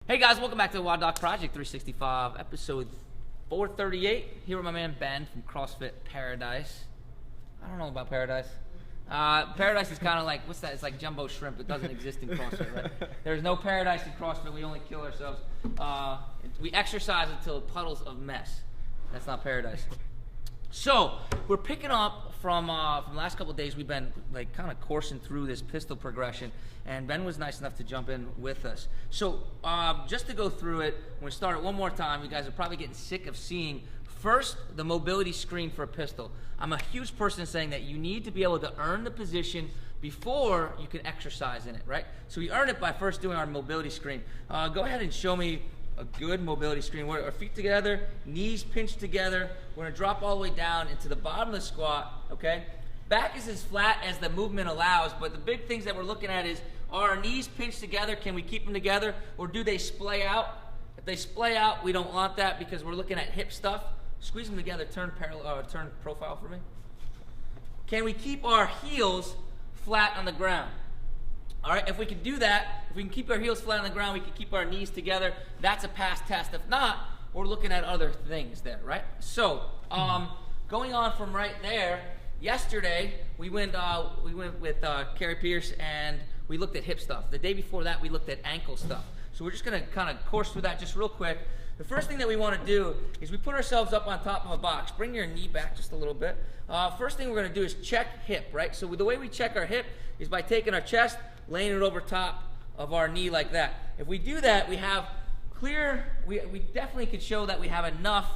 Hey guys, welcome back to the WODdoc Project 365, episode 438. Here with my man Ben from CrossFit Paradise. I don't know about Paradise. Paradise is kind of like, what's that? It's like jumbo shrimp. It doesn't exist in CrossFit, right? There's no paradise in CrossFit. We only kill ourselves. We exercise until puddles of mess. That's not paradise. So we're picking up from the last couple of days. We've been like kind of coursing through this pistol progression, and Ben was nice enough to jump in with us. So just to go through it, when we start it one more time, you guys are probably getting sick of seeing first the mobility screen for a pistol. I'm a huge person saying that you need to be able to earn the position before you can exercise in it, right? So we earn it by first doing our mobility screen. Go ahead and show me a good mobility screen. Our feet together, knees pinched together. We're gonna drop all the way down into the bottom of the squat, okay? Back is as flat as the movement allows, but the big things that we're looking at is, are our knees pinched together? Can we keep them together? Or do they splay out? If they splay out, we don't want that because we're looking at hip stuff. Squeeze them together, turn profile for me. Can we keep our heels flat on the ground? All right, if we can do that, if we can keep our heels flat on the ground, we can keep our knees together, that's a pass test. If not, we're looking at other things there, right? So, going on from right there, yesterday, we went with Carrie Pierce and we looked at hip stuff. The day before that, we looked at ankle stuff. So we're just gonna kind of course through that just real quick. The first thing that we wanna do is we put ourselves up on top of a box. Bring your knee back just a little bit. First thing we're gonna do is check hip, right? So the way we check our hip is by taking our chest, laying it over top of our knee like that. If we do that, we have clear, we definitely could show that we have enough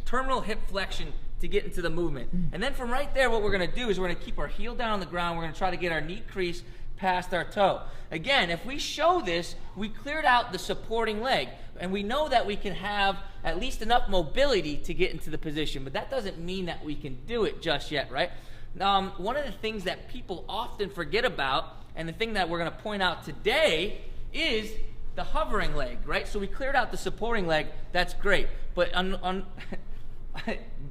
terminal hip flexion to get into the movement. And then from right there, what we're gonna do is we're gonna keep our heel down on the ground. We're gonna try to get our knee crease past our toe. Again, if we show this, we cleared out the supporting leg, and we know that we can have at least enough mobility to get into the position, but that doesn't mean that we can do it just yet, right? One of the things that people often forget about, and the thing that we're going to point out today, is the hovering leg, right? So we cleared out the supporting leg. That's great. But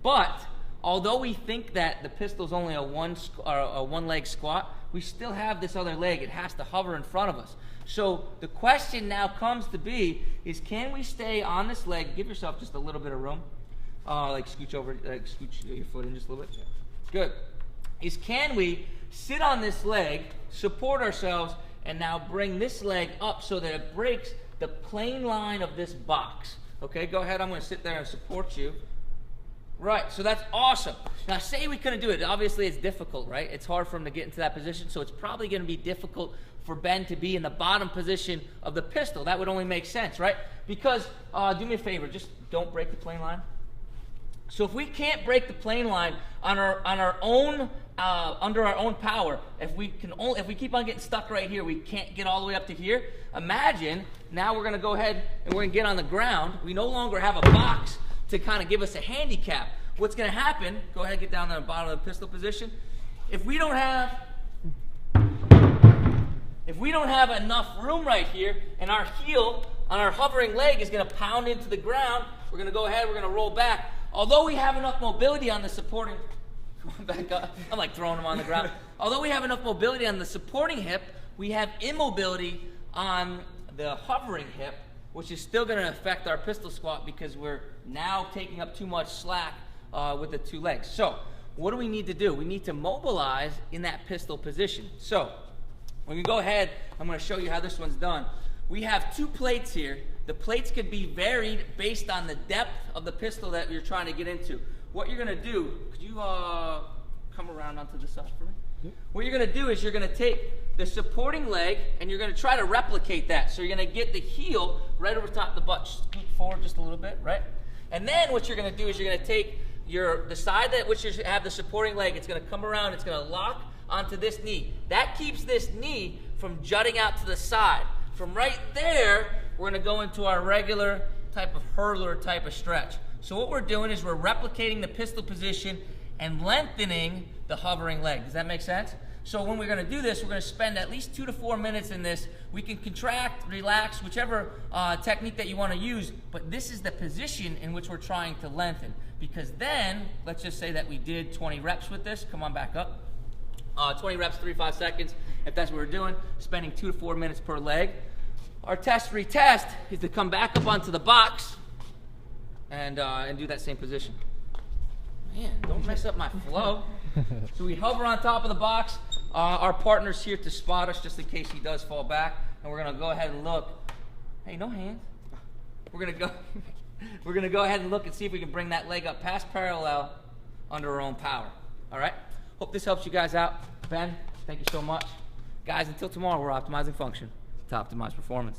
but although we think that the pistol's only a one leg squat, we still have this other leg. It has to hover in front of us. So the question now comes to be is, can we stay on this leg? Give yourself just a little bit of room. Like scooch over, like scooch your foot in just a little bit. Good. Is can we sit on this leg, support ourselves, and now bring this leg up so that it breaks the plane line of this box. Okay, go ahead. I'm going to sit there and support you. Right, so that's awesome. Now say we couldn't do it. Obviously it's difficult, right? It's hard for him to get into that position, so it's probably going to be difficult for Ben to be in the bottom position of the pistol. That would only make sense, right? Because, do me a favor, just don't break the plane line. So if we can't break the plane line on our own, under our own power, if we keep on getting stuck right here, we can't get all the way up to here. Imagine now we're going to go ahead and we're going to get on the ground. We no longer have a box to kind of give us a handicap. What's going to happen? Go ahead and get down to the bottom of the pistol position. If we don't have enough room right here, and our heel on our hovering leg is going to pound into the ground, we're going to go ahead. We're going to roll back. Although we have enough mobility on the supporting, come on back up. I'm like throwing them on the ground. Although we have enough mobility on the supporting hip, we have immobility on the hovering hip, which is still going to affect our pistol squat because we're now taking up too much slack with the two legs. So what do we need to do? We need to mobilize in that pistol position. So when we go ahead, I'm going to show you how this one's done. We have two plates here. The plates could be varied based on the depth of the pistol that you're trying to get into. What you're going to do, could you come around onto the side for me? Yep. What you're going to do is you're going to take the supporting leg and you're going to try to replicate that. So you're going to get the heel right over top of the butt. Scoot forward just a little bit, right? And then what you're going to do is you're going to take the side that which you have the supporting leg. It's going to come around. It's going to lock onto this knee. That keeps this knee from jutting out to the side. From right there, we're going to go into our regular type of hurdler type of stretch. So what we're doing is we're replicating the pistol position and lengthening the hovering leg. Does that make sense? So when we're going to do this, we're going to spend at least 2 to 4 minutes in this. We can contract, relax, whichever technique that you want to use, but this is the position in which we're trying to lengthen. Because then, let's just say that we did 20 reps with this. Come on back up. 20 reps, 3 to 5 seconds, if that's what we're doing, spending 2 to 4 minutes per leg. Our test retest is to come back up onto the box and do that same position. Man, don't mess up my flow. So we hover on top of the box. Our partner's here to spot us just in case he does fall back. And we're gonna go ahead and look. Hey, no hands. We're gonna go ahead and look and see if we can bring that leg up past parallel under our own power. All right? Hope this helps you guys out. Ben, thank you so much. Guys, until tomorrow, we're optimizing function to optimize performance.